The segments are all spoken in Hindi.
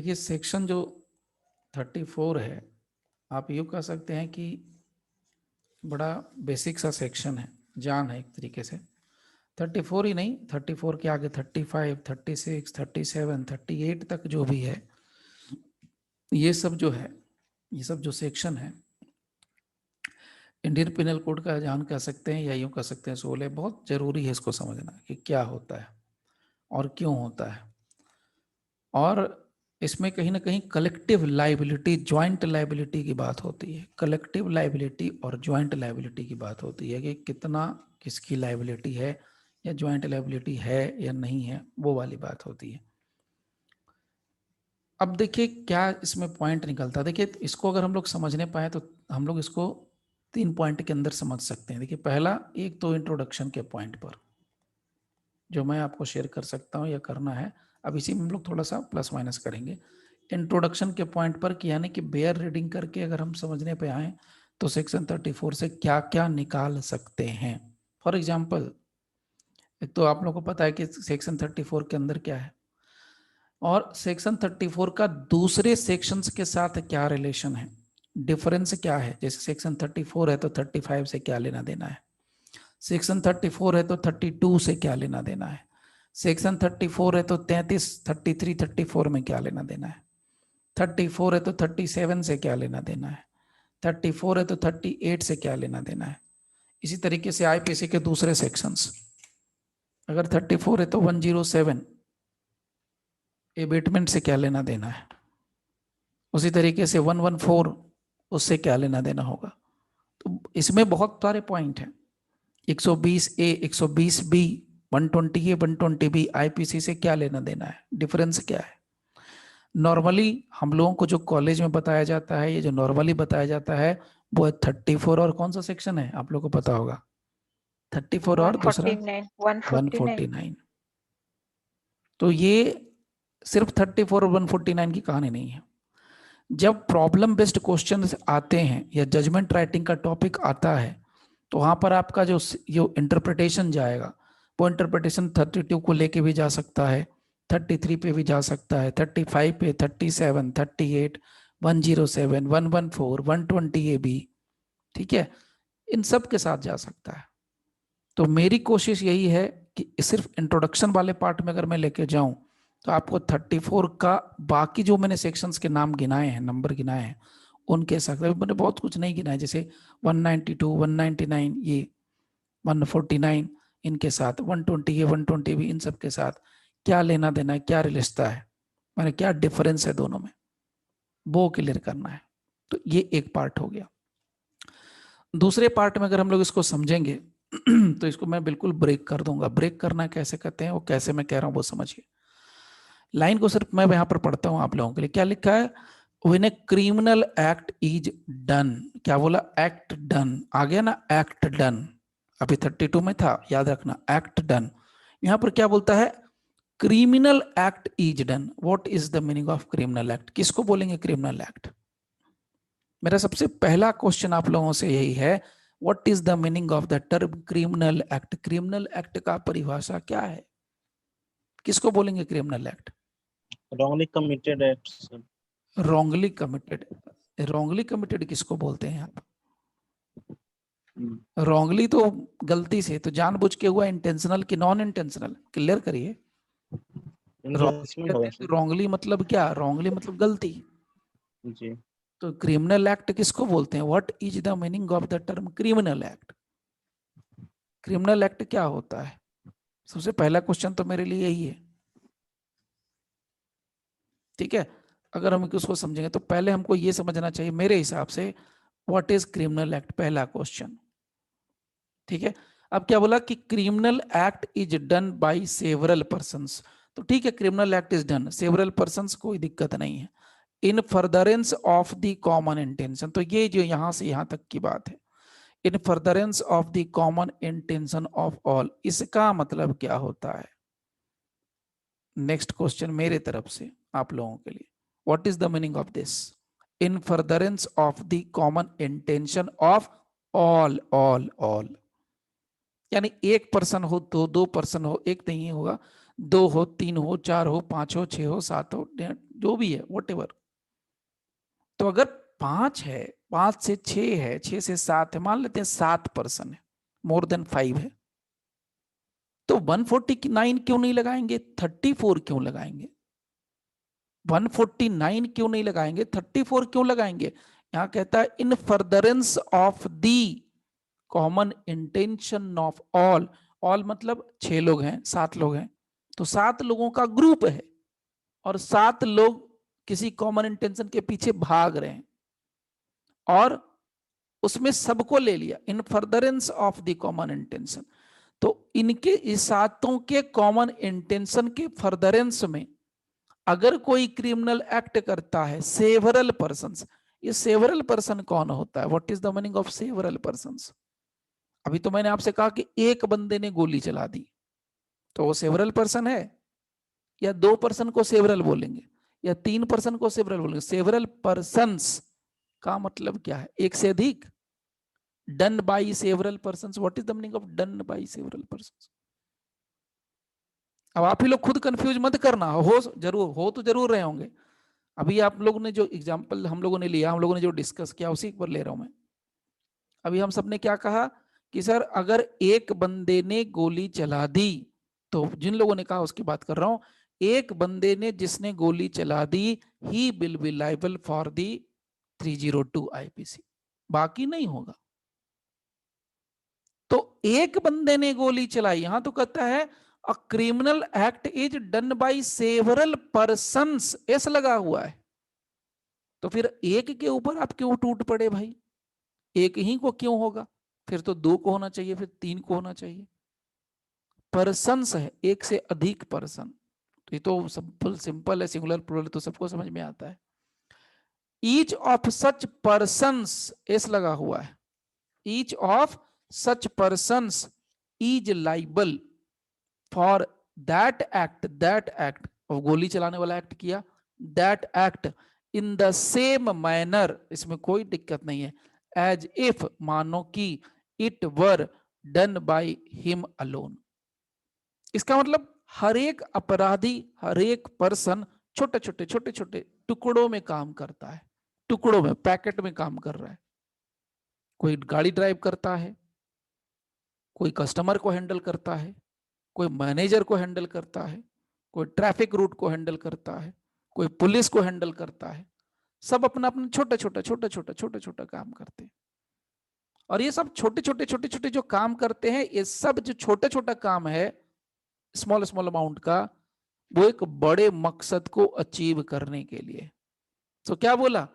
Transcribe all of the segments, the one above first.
देखिए सेक्शन जो 34 है, आप यूँ कह सकते हैं कि बड़ा बेसिक सा सेक्शन है, जान है एक तरीके से। 34 ही नहीं, 34 के आगे 35, 36, 37, 38 तक जो भी है, ये सब जो है, ये सब जो सेक्शन है इंडियन पिनल कोड का जान कह सकते हैं या यूँ कह सकते हैं 16। बहुत ज़रूरी है इसको समझना कि क्या होता है और क्यों होता है। और इसमें कहीं ना कहीं कलेक्टिव लाइबिलिटी, ज्वाइंट लाइबिलिटी की बात होती है। कलेक्टिव लाइबिलिटी और ज्वाइंट लाइबिलिटी की बात होती है कि कितना किसकी लाइबिलिटी है या ज्वाइंट लाइबिलिटी है या नहीं है, वो वाली बात होती है। अब देखिए क्या इसमें पॉइंट निकलता है। देखिए इसको अगर हम लोग समझने पाए तो हम लोग इसको 3 पॉइंट के अंदर समझ सकते हैं। देखिए पहला, एक तो इंट्रोडक्शन के पॉइंट पर जो मैं आपको शेयर कर सकता हूँ या करना है, अब इसी में हम लोग थोड़ा सा प्लस माइनस करेंगे। इंट्रोडक्शन के पॉइंट पर कि यानी कि बेयर रीडिंग करके अगर हम समझने पे आए तो सेक्शन 34 से क्या क्या निकाल सकते हैं। फॉर एग्जाम्पल, एक तो आप लोगों को पता है कि सेक्शन 34 के अंदर क्या है और सेक्शन 34 का दूसरे सेक्शंस के साथ क्या रिलेशन है, डिफरेंस क्या है। जैसे सेक्शन 34 है तो 35 से क्या लेना देना है, सेक्शन 34 है तो 32 से क्या लेना देना है, सेक्शन 34 है तो 33, 33, 34 में क्या लेना देना है, 34 है तो 37 से क्या लेना देना है, 34 है तो 38 से क्या लेना देना है। इसी तरीके से आईपीसी के दूसरे सेक्शंस, अगर 34 है तो 107 एबेटमेंट से क्या लेना देना है, उसी तरीके से 114 उससे क्या लेना देना होगा। तो इसमें बहुत सारे पॉइंट हैं। 120A, 120B, 120A, 120B IPC से क्या लेना देना है, डिफरेंस क्या है। नॉर्मली हम लोगों को जो कॉलेज में बताया जाता है, ये जो नॉर्मली बताया जाता है वो है 34 और कौन सा सेक्शन है आप लोगों को पता होगा, 34 और दूसरा 149। तो ये सिर्फ 34 और 149 की कहानी नहीं है। जब प्रॉब्लम बेस्ड क्वेश्चन आते हैं या जजमेंट राइटिंग का टॉपिक आता है तो वहां पर आपका जो इंटरप्रिटेशन जाएगा वो इंटरप्रिटेशन 32 को लेके भी जा सकता है, 33 पे भी जा सकता है, 35 पे, 37, 38, 107, 114, 120 AB, ठीक है, इन सब के साथ जा सकता है। तो मेरी कोशिश यही है कि सिर्फ इंट्रोडक्शन वाले पार्ट में अगर मैं लेके जाऊं तो आपको 34 का बाकी जो मैंने सेक्शंस के नाम गिनाए हैं, नंबर गिनाए हैं, उनके साथ मैंने बहुत कुछ नहीं गिनाया, जैसे 192, 199, ये 149, इनके साथ 120, ये 120 भी, इन सब के साथ क्या लेना देना है, क्या रिश्ता है, मैंने क्या डिफरेंस है दोनों में, वो क्लियर करना है। तो ये एक पार्ट हो गया। दूसरे पार्ट में अगर हम लोग इसको समझेंगे तो इसको मैं बिल्कुल ब्रेक कर दूंगा। ब्रेक करना कैसे कहते हैं, वो कैसे मैं कह रहा हूं वो समझिए। लाइन को सिर्फ मैं यहां पर पढ़ता हूं आप लोगों के लिए। क्या लिखा है, when a criminal act is done, क्या बोला, एक्ट डन, आ गया ना एक्ट डन, अभी 32 में था, याद रखना एक्ट डन। यहां पर क्या बोलता है, criminal act is done. What is the meaning of criminal act, किसको बोलेंगे क्रिमिनल एक्ट। मेरा सबसे पहला क्वेश्चन आप लोगों से यही है, what is the meaning of the term criminal act. Criminal act का परिभाषा क्या है, किसको बोलेंगे criminal act. wrongly committed acts. Wrongly committed, wrongly committed किसको बोलते हैं आप। रॉन्गली तो गलती से, तो जानबूझ के हुआ, इंटेंशनल कि नॉन इंटेंशनल, क्लियर करिए। रॉन्गली मतलब क्या, रॉन्गली मतलब गलती जी। तो क्रिमिनल एक्ट किसको बोलते हैं, what is the meaning of the term criminal act. Criminal act क्या होता है, सबसे पहला क्वेश्चन तो मेरे लिए यही है, ठीक है। अगर हम इसको समझेंगे तो पहले हमको ये समझना चाहिए मेरे हिसाब से, व्हाट इज क्रिमिनल एक्ट, पहला क्वेश्चन, ठीक है। अब क्या बोला कि criminal act is done by several persons, तो ठीक है, criminal act is done several persons, कोई दिक्कत नहीं है, इन furtherance of the common intention. तो ये जो यहां से यहां तक की बात है, इन furtherance of the common intention of all, इसका मतलब क्या होता है। नेक्स्ट क्वेश्चन मेरे तरफ से आप लोगों के लिए, what is the meaning of this, in furtherance of the common intention of all, all यानी एक पर्सन हो, दो पर्सन हो, एक नहीं होगा, 2 हो, 3 हो, 4 हो, 5 हो, 6 हो, 7 हो, जो भी है whatever। तो अगर 5 है, 5 से 6 है, 6 से 7 है, मान लेते हैं 7 पर्सन है, मोर देन 5 है, तो 149 क्यों नहीं लगाएंगे, 34 क्यों लगाएंगे, 149 क्यों नहीं लगाएंगे, 34 क्यों लगाएंगे। यहां कहता है इन furtherance of the common intention of all. All मतलब 6 लोग हैं, 7 लोग हैं, तो 7 लोगों का ग्रुप है और 7 लोग किसी कॉमन इंटेंशन के पीछे भाग रहे हैं और उसमें सबको ले लिया, इन furtherance of the common intention. तो इनके इस सातों के कॉमन इंटेंशन के फर्दरेंस में अगर कोई क्रिमिनल एक्ट करता है सेवरल पर्सन्स, ये सेवरल पर्सन कौन होता है, what is the meaning of several persons. अभी तो मैंने आपसे कहा कि एक बंदे ने गोली चला दी, तो वो सेवरल पर्सन है, या 2 पर्सन को सेवरल बोलेंगे, या 3 पर्सन को सेवरल बोलेंगे। सेवरल पर्सन्स का मतलब क्या है, एक से अधिक, done by several persons. What is the meaning of done by several persons. अब आप ही लोग खुद कंफ्यूज मत करना, हो जरूर, हो तो जरूर रहे होंगे। अभी आप लोगों ने जो एग्जांपल हम लोगों ने लिया, हम लोगों ने जो डिस्कस किया, उसी पर ले रहा हूं मैं। अभी हम सबने क्या कहा कि सर अगर एक बंदे ने गोली चला दी, तो जिन लोगों ने कहा उसकी बात कर रहा हूं, एक बंदे ने जिसने गोली चला दी, he will be liable for the 302 IPC, बाकी नहीं होगा। तो एक बंदे ने गोली चलाई, यहां तो कहता है a criminal act is done by several persons, S लगा हुआ है। तो फिर एक के ऊपर आप क्यों टूट पड़े भाई, एक ही को क्यों होगा, फिर तो 2 को होना चाहिए, फिर 3 को होना चाहिए। पर्सन्स है, एक से अधिक पर्सन, तो ये तो सिंपल सिंपल है, सिंगुलर प्लूरल तो सबको समझ में आता है। Each of such persons, S लगा हुआ है, each of such persons is liable for that act, और गोली चलाने वाला एक्ट किया, that act in the same manner, इसमें कोई दिक्कत नहीं है, एज इफ, मानो कि it were done by him alone. इसका मतलब हर एक अपराधी, हर एक पर्सन छोटे छोटे टुकड़ों में काम करता है, टुकड़ों में, पैकेट में काम कर रहा है। कोई गाड़ी ड्राइव करता है, कोई कस्टमर को हैंडल करता है, कोई मैनेजर को हैंडल करता है, कोई ट्रैफिक रूट को हैंडल करता है, कोई पुलिस को हैंडल करता है। सब अपना अपना छोटा छोटा काम करते हैं। और ये सब छोटे छोटे जो काम करते हैं, ये सब जो छोटा छोटा काम है स्मॉल स्मॉल अमाउंट का, वो एक बड़े मकसद को अचीव करने के लिए। तो क्या बोला,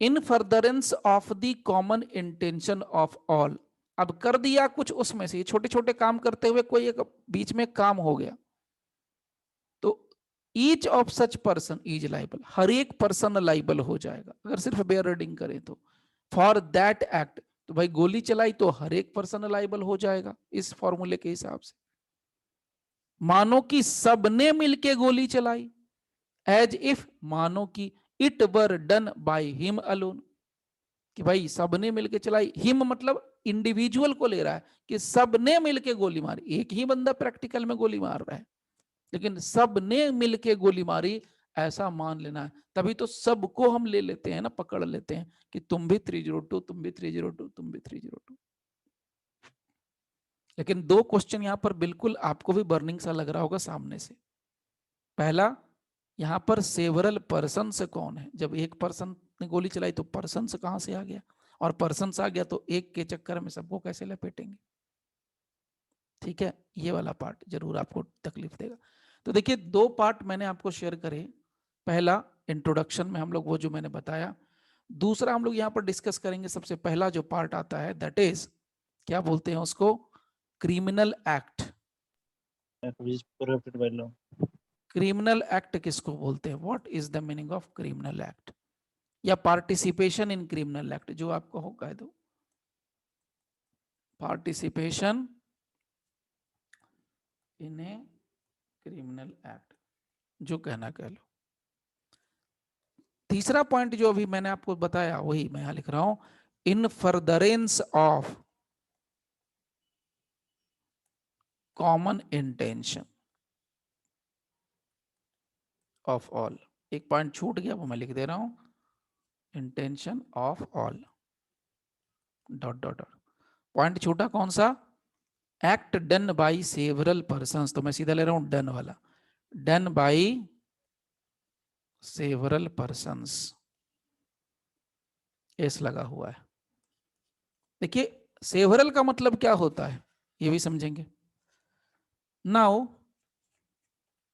इन furtherance of the common intention of all. अब कर दिया कुछ उसमें से, छोटे छोटे काम करते हुए कोई एक बीच में काम हो गया, तो each of such person is liable, हर एक पर्सन लाइबल हो जाएगा अगर सिर्फ बेयर रीडिंग करें तो। फॉर दैट एक्ट, तो भाई गोली चलाई तो हर एक पर्सन लाइबल हो जाएगा इस फॉर्मूले के हिसाब से। मानो कि सबने मिलके गोली चलाई, एज इफ, मानो कि it were done by him alone, कि भाई सबने मिलके चलाई, हिम मतलब इंडिविजुअल को ले रहा है कि सबने मिलके गोली मारी, एक ही बंदा प्रैक्टिकल में गोली मार रहा है, लेकिन सबने मिलके गोली मारी ऐसा मान लेना है। तभी तो सबको हम ले लेते हैं ना, पकड़ लेते हैं कि तुम भी 302, तुम भी 302, तुम भी 302। लेकिन 2 क्वेश्चन यहां पर बिल्कुल आपको भी बर्निंग सा लग रहा होगा सामने से। पहला, यहां पर सेवरल पर्सन से कौन है, जब एक पर्सन ने गोली चलाई तो पर्सन से कहां से आ गया, और पर्सन से आ गया तो एक के चक्कर में सबको कैसे लपेटेंगे। ठीक है, ये वाला पार्ट जरूर आपको तकलीफ देगा। तो देखिए 2 पार्ट मैंने आपको शेयर करे। पहला इंट्रोडक्शन में हम लोग वो जो मैंने बताया, दूसरा हम लोग यहाँ पर डिस्कस करेंगे। सबसे पहला जो पार्ट आता है दैट इज, क्या बोलते हैं उसको, criminal act. which is prohibited by law. Criminal act किसको बोलते हैं, what is the meaning of criminal act, या पार्टिसिपेशन इन क्रिमिनल एक्ट, जो आपको हो कह दो, participation in a criminal act, जो कहना कह लो। तीसरा पॉइंट जो अभी मैंने आपको बताया वही मैं यहां लिख रहा हूं, इन furtherance of common intention. Of all, एक पॉइंट छूट गया वो मैं लिख दे रहा हूं, intention of all dot dot dot. Point छूटा कौन सा, act done by several persons, तो मैं सीधा ले रहा हूं डन वाला, done by several persons, S लगा हुआ है। देखिए सेवरल का मतलब क्या होता है ये भी समझेंगे। नाउ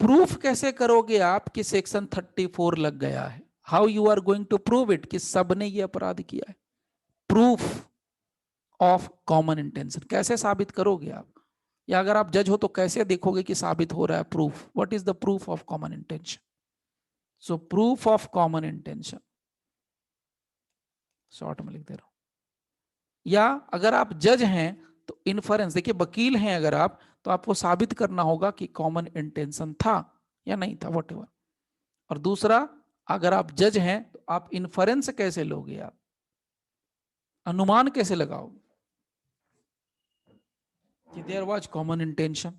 प्रूफ कैसे करोगे आप कि सेक्शन 34 लग गया है, how you are going to prove it कि सबने ये अपराध किया है, प्रूफ ऑफ कॉमन इंटेंशन कैसे साबित करोगे आप, या अगर आप जज हो तो कैसे देखोगे कि साबित हो रहा है proof, what is the proof of common intention. So proof of common intention short में लिख दे रहा हूं, या अगर आप जज हैं तो इन्फरेंस, देखिए वकील हैं अगर आप तो आपको साबित करना होगा कि कॉमन इंटेंशन था या नहीं था, वट एवर। और दूसरा अगर आप जज हैं तो आप इन्फरेंस कैसे लोगे, आप अनुमान कैसे लगाओगे कि देयर वाज कॉमन इंटेंशन।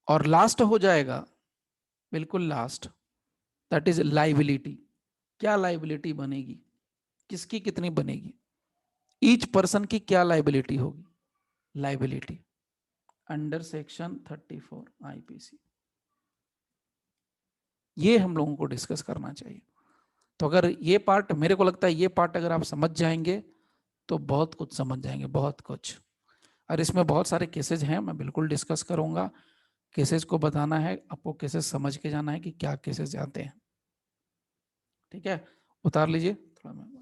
और लास्ट हो जाएगा, बिल्कुल लास्ट, दैट इज लाइबिलिटी। क्या लाइबिलिटी बनेगी, किसकी कितनी बनेगी, ईच पर्सन की क्या लाइबिलिटी होगी, लाइबिलिटी अंडर सेक्शन 34 आईपीसी। ये हम लोगों को डिस्कस करना चाहिए। तो अगर ये पार्ट, मेरे को लगता है ये पार्ट अगर आप समझ जाएंगे तो बहुत कुछ समझ जाएंगे, बहुत कुछ। और इसमें बहुत सारे केसेज हैं, मैं बिल्कुल डिस्कस करूंगा, केसेस को बताना है आपको, केसेस समझ के जाना है कि क्या केसेस आते हैं। ठीक है, उतार लीजिए थोड़ा मैं